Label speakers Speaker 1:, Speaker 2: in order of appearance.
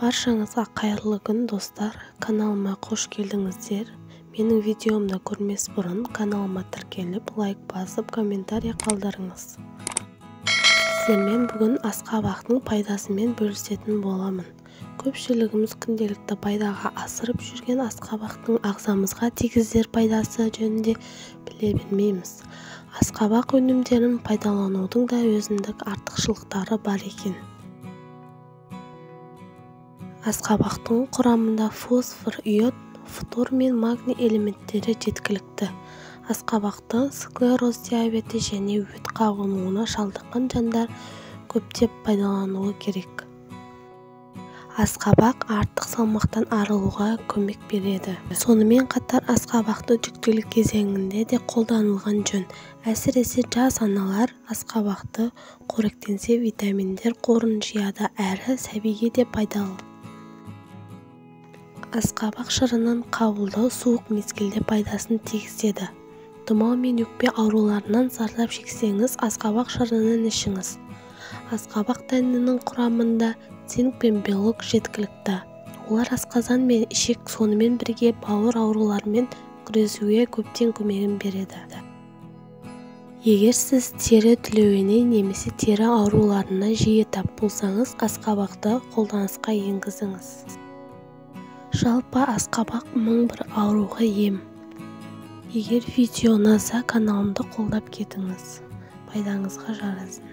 Speaker 1: Баршаңызға қайырлы күн достар, каналыма қош келдіңіздер. Менің видеомды көрмес бұрын каналыма тіркеліп, лайк басып, комментарий қалдырыңыз. Сіздермен бүгін асқабақтың пайдасымен бөлісетін боламын. Көпшілігіміз күнделікті пайдаға асырып жүрген асқабақтың ағзамызға тигізер пайдасы жөнінде біле бермейміз. Асқабақ өнімдерін пайдаланудың да өзіндік артықшылықтары бар екен. Асқабақтың құрамында фосфор, йод, фтор мен магний элементтері жеткілікті. Асқабақты склероз, диабеті және өт қабынуына шалдыққан жандар көптеп пайдалануы керек. Асқабақ артық салмақтан арылуға көмек береді. Сонымен қатар асқабақты жүктілік кезеңінде де қолданылған жөн. Әсіресе жас аналар асқабақты қоректенсе витаминдер қорын жияды, әрі сәбиге де пайдалы. Асқабақ шырынын қабылдау суық мезгілде пайдасын тигізеді. Тұмау мен өкпе ауруларынан зардап шексеңіз, асқабақ шырынын ішіңіз. Асқабақ дәнінің құрамында цинк пен белок жеткілікті. Олар асқазан мен ішек, сонымен бірге бауыр ауруларымен күресуге көптен көмегін береді. Егер сіз тері түлеуіне немесе тері ауруларына жиі тап болсаңыз, асқабақты қолданысқа енгізіңіз. Жалпы асқабақ 1001 ауруға ем. Егер видео ұнаса, каналымды қолдап кетіңіз. Пайдаңызға жарасын.